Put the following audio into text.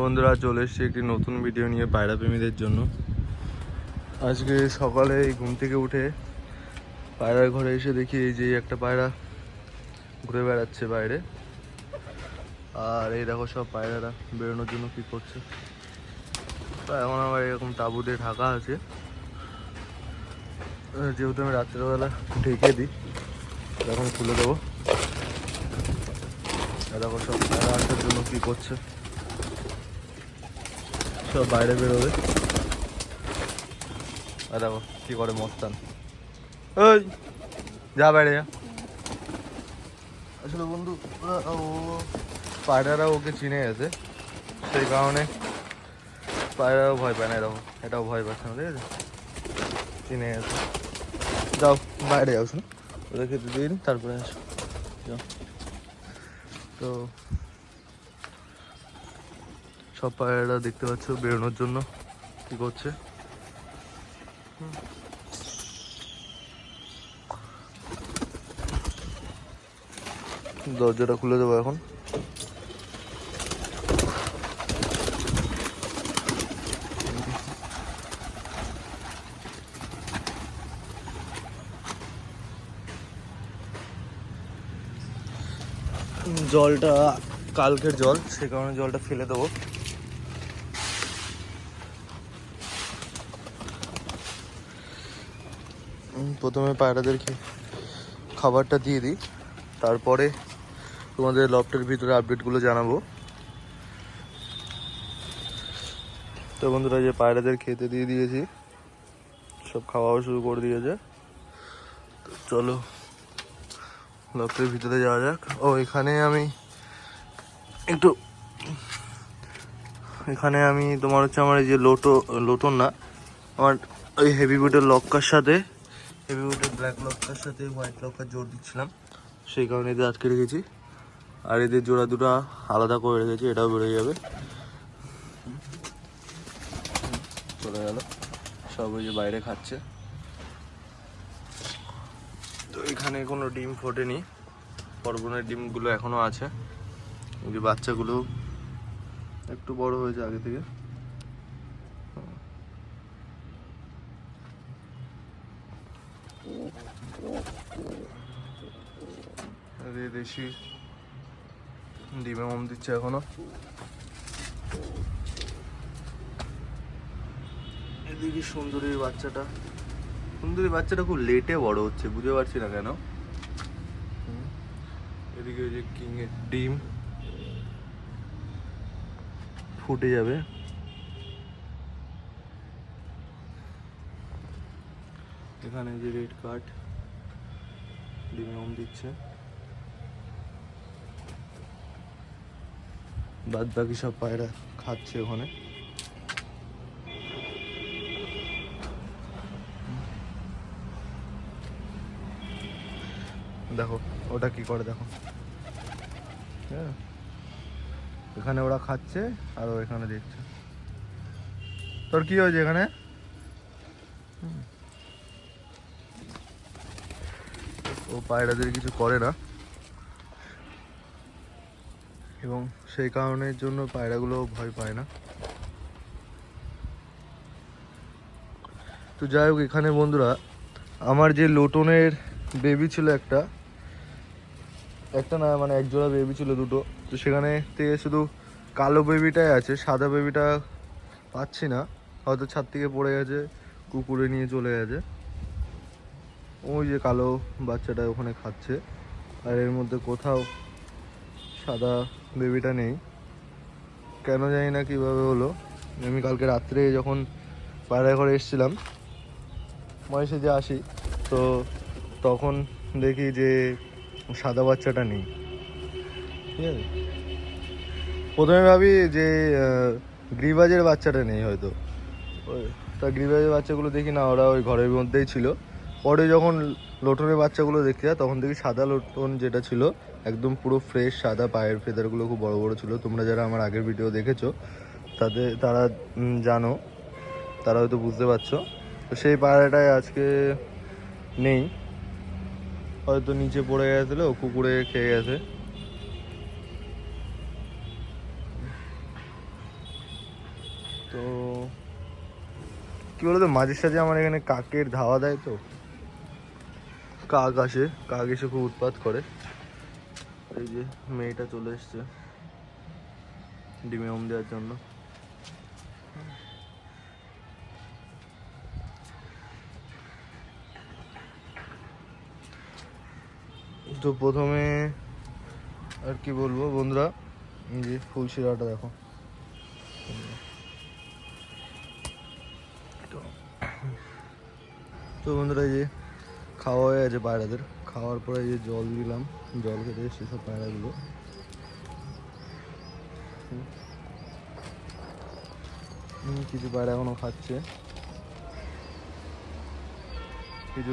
বন্ধুরা চলে এসেছি একটি নতুন ভিডিও নিয়ে পায়রা প্রেমীদের জন্য। আজকে সকালে ঘুম থেকে উঠে পায়রার ঘরে এসে দেখি এই যে একটা পায়রা ঘুরে বেড়াচ্ছে বাইরে। আর এই দেখো সব পায়রারা বেরোনোর জন্য কি করছে। এখন আমার এরকম তাঁবু দিয়ে ঢাকা আছে, যেহেতু আমি রাত্রেবেলা ঢেকে দিই, এখন খুলে দেবো। দেখো সব পায়রা আসার জন্য কি করছে, সব বাইরে বেরোবে। আর দেখো কি করে মস্তান, ওই যা বাইরে যা। আসলে বন্ধু ও পায়রারা ওকে চিনে গেছে, সেই কারণে পায়রাও ভয় পায় না। দেখো এটাও ভয় পাচ্ছে না, ঠিক আছে, চিনে গেছে। যাও বাইরে যাও, শুনো ওদের খেতে দিন তারপরে আসো। যাও। তো সব পায়রারা দেখতে পাচ্ছ বেরোনোর জন্য কি করছে। দরজাটা খুলে দেবো এখন। জলটা কালকের জল, সে কারণে জলটা ফেলে দেবো। প্রথমে পায়রাদেরকে খাবারটা দিয়ে দিই, তারপরে তোমাদের লফটের ভিতরে আপডেটগুলো জানাবো। তো বন্ধুরা যে পায়রাদের খেতে দিয়ে দিয়েছি, সব খাওয়াও শুরু করে দিয়েছে। তো চলো লফটের ভিতরে যাওয়া যাক। ও এখানে আমি তোমার হচ্ছে আমার এই যে লোটন না, আমার ওই হেভি বুটের লক্কার সাথে, হেভি বুটের ব্ল্যাক লক্কার সাথে হোয়াইট লক্কার জোর দিচ্ছিলাম, সেই কারণে এদের আটকে রেখেছি। আর এদের জোড়া দুটো আলাদা করে রেখেছি, এটাও বেরোয় যাবে। চলে গেল সব, ওই যে বাইরে খাচ্ছে। তো এখানে কোনো ডিম ফোটেনি, পরবনের ডিমগুলো এখনো আছে। এই যে বাচ্চাগুলো একটু বড় হয়েছে আগে থেকে। দেশি ডিমে মম দিচ্ছে এখনো। এদিকে সুন্দরীর বাচ্চাটা খুব লেটে বড় হচ্ছে, বুঝতে পারছি না কেন। এদিকে ওই যে কিং এর ডিম ফুটে যাবে। এখানে যে রেড কার্ড ডিমে মম দিচ্ছে, বাদ বাকি সব পায়রা খাচ্ছে ওখানে। দেখো ওটা কি করে, দেখো হ্যাঁ, এখানে ওরা খাচ্ছে আর ও এখানে দেখছে। তোর কি হয়েছে এখানে? ও পায়রাদের কিছু করে না, এবং সেই কারণের জন্য পায়রাগুলো ভয় পায় না। তো যাই হোক, এখানে বন্ধুরা আমার যে লোটনের বেবি ছিল একটা না, মানে এক জোড়া বেবি ছিল দুটো। তো সেখানে থেকে শুধু কালো বেবিটাই আছে, সাদা বেবিটা পাচ্ছি না, হয়তো ছাদ থেকে পড়ে গেছে, কুকুরে নিয়ে চলে গেছে। ওই যে কালো বাচ্চাটা ওখানে খাচ্ছে, আর এর মধ্যে কোথাও সাদা বেবিটা নেই, কেন জানি না কীভাবে হলো। আমি কালকে রাত্রে যখন পায়রা ঘরে এসেছিলাম, মহেশে যে আসি, তো তখন দেখি যে সাদা বাচ্চাটা নেই। ঠিক আছে, প্রথমে ভাবি যে গ্রিবাজের বাচ্চাটা নেই হয়তো, তা গ্রিবাজের বাচ্চাগুলো দেখি না, ওরা ওই ঘরের মধ্যেই ছিল। পরে যখন লোটনের বাচ্চাগুলো দেখতে যায়, তখন দেখি সাদা লোটন যেটা ছিল একদম পুরো ফ্রেশ সাদা, পায়ের ফেদারগুলো খুব বড় বড় ছিল। তোমরা যারা আমার আগের ভিডিও দেখেছো তারা জানো, তারা হয়তো বুঝতে পারছো। তো সেই পায়রাটাই আজকে নেই, হয়তো নিচে পড়ে গেছিলো, কুকুরে খেয়ে গেছে। তো কি বলতো, মাঝে সাঝে আমার এখানে কাকের ধাওয়া দেয়, তো কাক আসে, কাক এসে খুব উৎপাত করে। এই যে মেয়েটা চলে এসছে ডিমে দেওয়ার জন্য। তো প্রথমে আর কি বলবো বন্ধুরা, এই যে ফুল শিরাটা দেখো। তো বন্ধুরা, এই যে খাওয়া হয়ে গেছে পায়রাদের। খাওয়ার পরে এই যে জল দিলাম, জল খেতে এসছে সব পায়রাগুলো। কিছু পায়রা এখনো খাচ্ছে, কিছু